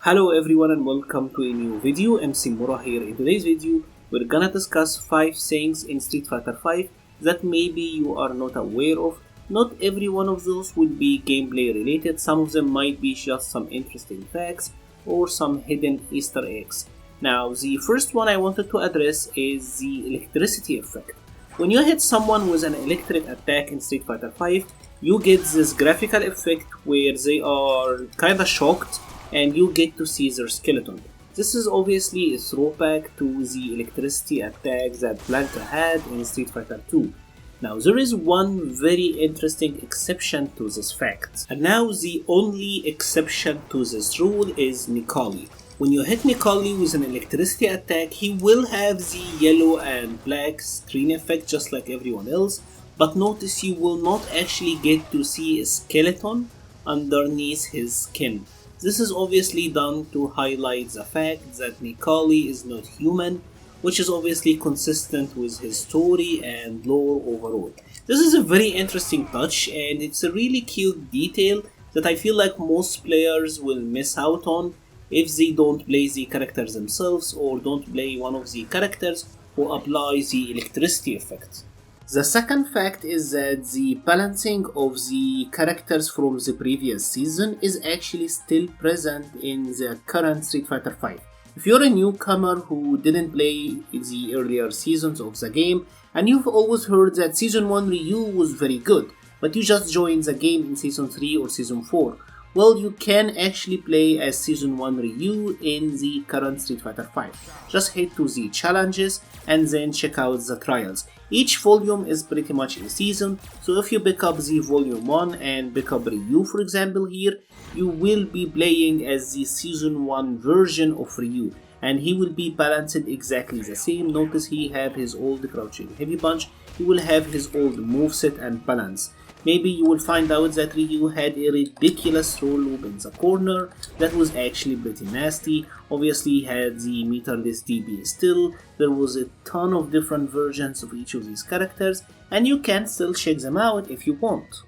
Hello everyone and welcome to a new video. MC-Mura here. In today's video, we're gonna discuss 5 things in Street Fighter 5 that maybe you are not aware of. Not every one of those will be gameplay related. Some of them might be just some interesting facts or some hidden Easter eggs. Now, the first one I wanted to address is the electricity effect. When you hit someone with an electric attack in Street Fighter 5, you get this graphical effect where they are kinda shocked and you get to see their skeleton. This is obviously a throwback to the electricity attack that Blanka had in Street Fighter 2. Now there is one very interesting exception to this fact, and now the only exception to this rule is Nikali. When you hit Nikali with an electricity attack, he will have the yellow and black screen effect just like everyone else, but notice you will not actually get to see a skeleton underneath his skin. This is obviously done to highlight the fact that Nikali is not human, which is obviously consistent with his story and lore overall. This is a very interesting touch and it's a really cute detail that I feel like most players will miss out on if they don't play the characters themselves or don't play one of the characters who apply the electricity effect. The second fact is that the balancing of the characters from the previous season is actually still present in the current Street Fighter 5. If you're a newcomer who didn't play the earlier seasons of the game and you've always heard that Season 1 Ryu was very good, but you just joined the game in Season 3 or Season 4, well, you can actually play as Season 1 Ryu in the current Street Fighter 5. Just head to the challenges and then check out the trials. Each volume is pretty much a season, so if you pick up the volume 1 and pick up Ryu for example here, you will be playing as the Season 1 version of Ryu. And he will be balanced exactly the same. Notice he have his old crouching heavy punch, he will have his old moveset and balance. Maybe you will find out that Ryu had a ridiculous throw loop in the corner that was actually pretty nasty. Obviously he had the meterless DB still. There was a ton of different versions of each of these characters and you can still check them out if you want.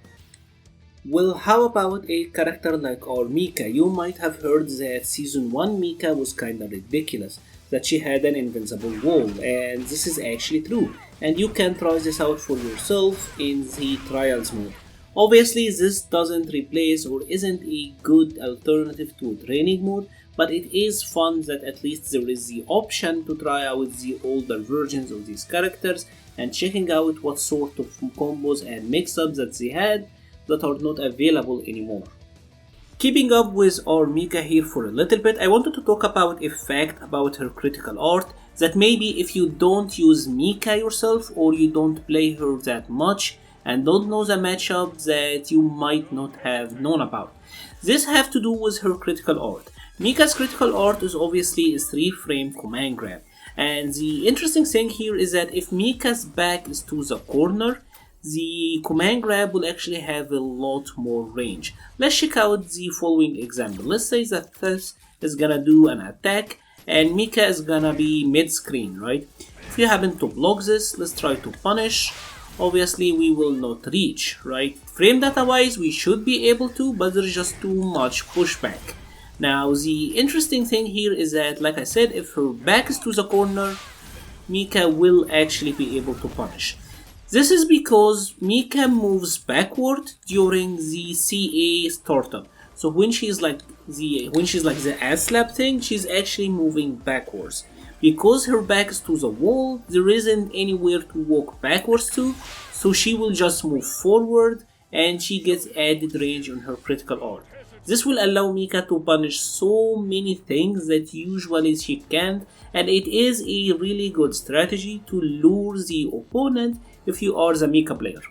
Well, how about a character like our Mika? You might have heard that Season 1 Mika was kinda ridiculous, that she had an invincible wall, and this is actually true. And you can try this out for yourself in the trials mode. Obviously this doesn't replace or isn't a good alternative to training mode, but it is fun that at least there is the option to try out the older versions of these characters and checking out what sort of combos and mix-ups that they had that are not available anymore. Keeping up with our Mika here for a little bit, I wanted to talk about a fact about her critical art that maybe if you don't use Mika yourself or you don't play her that much and don't know the matchup that you might not have known about. This have to do with her critical art. Mika's critical art is obviously a 3-frame command grab, and the interesting thing here is that if Mika's back is to the corner, the command grab will actually have a lot more range. Let's check out the following example. Let's say that this is gonna do an attack and Mika is gonna be mid-screen, right? If you happen to block this, let's try to punish. Obviously we will not reach, right? Frame data wise we should be able to, but there's just too much pushback. Now the interesting thing here is that, like I said, if her back is to the corner, Mika will actually be able to punish. This is because Mika moves backward during the CA startup. So when she's like the ass slap thing, she's actually moving backwards. Because her back is to the wall, there isn't anywhere to walk backwards to, so she will just move forward and she gets added range on her critical art. This will allow Mika to punish so many things that usually she can't, and it is a really good strategy to lure the opponent if you are the Mika player.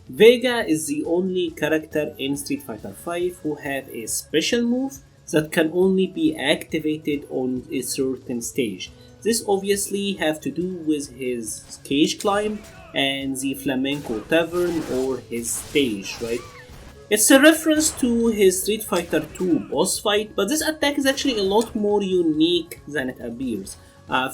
Vega is the only character in Street Fighter 5 who have a special move that can only be activated on a certain stage. This obviously have to do with his cage climb and the Flamenco Tavern or his stage, right? It's a reference to his Street Fighter 2 boss fight, but this attack is actually a lot more unique than it appears.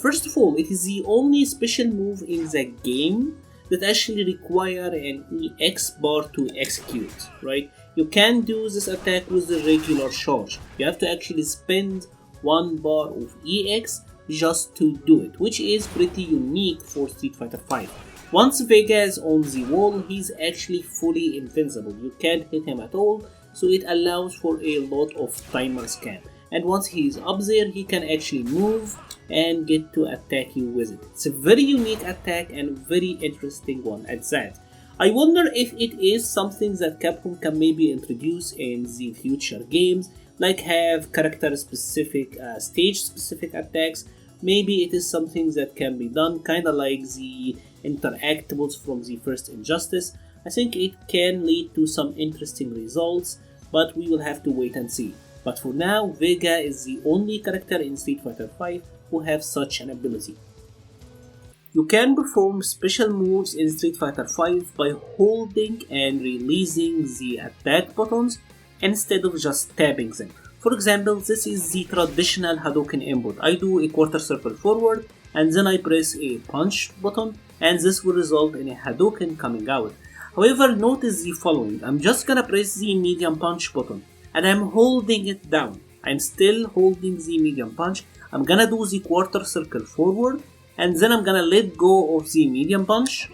First of all, it is the only special move in the game that actually require an EX bar to execute, right? You can't do this attack with the regular charge. You have to actually spend 1 bar of EX just to do it, which is pretty unique for Street Fighter V. Once Vega is on the wall, he's actually fully invincible. You can't hit him at all, so it allows for a lot of timer scan. And once he's up there, he can actually move and get to attack you with it. It's a very unique attack and very interesting one at that. I wonder if it is something that Capcom can maybe introduce in the future games, like have character specific, stage specific attacks. Maybe it is something that can be done, kinda like the interactables from the first Injustice. I think it can lead to some interesting results, but we will have to wait and see. But for now, Vega is the only character in Street Fighter V who have such an ability. You can perform special moves in Street Fighter V by holding and releasing the attack buttons instead of just tapping them. For example, this is the traditional Hadouken input. I do a quarter circle forward and then I press a punch button, and this will result in a Hadouken coming out. However, notice the following. I'm just gonna press the medium punch button and I'm holding it down. I'm still holding the medium punch. I'm gonna do the quarter circle forward and then I'm gonna let go of the medium punch,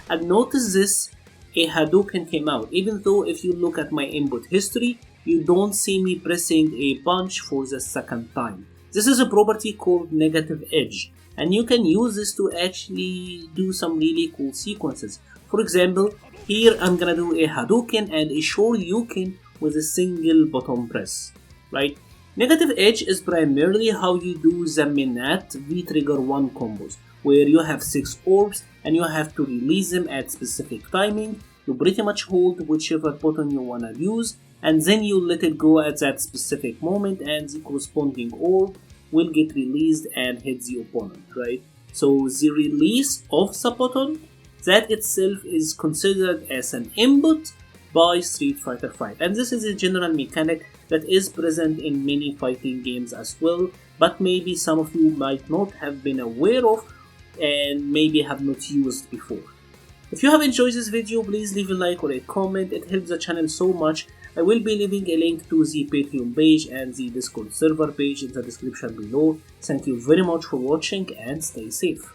and notice this, a Hadouken came out, even though if you look at my input history, you don't see me pressing a punch for the second time. This is a property called negative edge, and you can use this to actually do some really cool sequences. For example, here I'm gonna do a Hadouken and a Shoryuken with a single button press, right? Negative edge is primarily how you do the Minat V-Trigger 1 combos, where you have 6 orbs and you have to release them at specific timing. You pretty much hold whichever button you wanna use, and then you let it go at that specific moment and the corresponding orb will get released and hit the opponent, right? So the release of the button, that itself is considered as an input by Street Fighter V, and this is a general mechanic that is present in many fighting games as well, but maybe some of you might not have been aware of and maybe have not used before. If you have enjoyed this video, please leave a like or a comment, it helps the channel so much. I will be leaving a link to the Patreon page and the Discord server page in the description below. Thank you very much for watching and stay safe.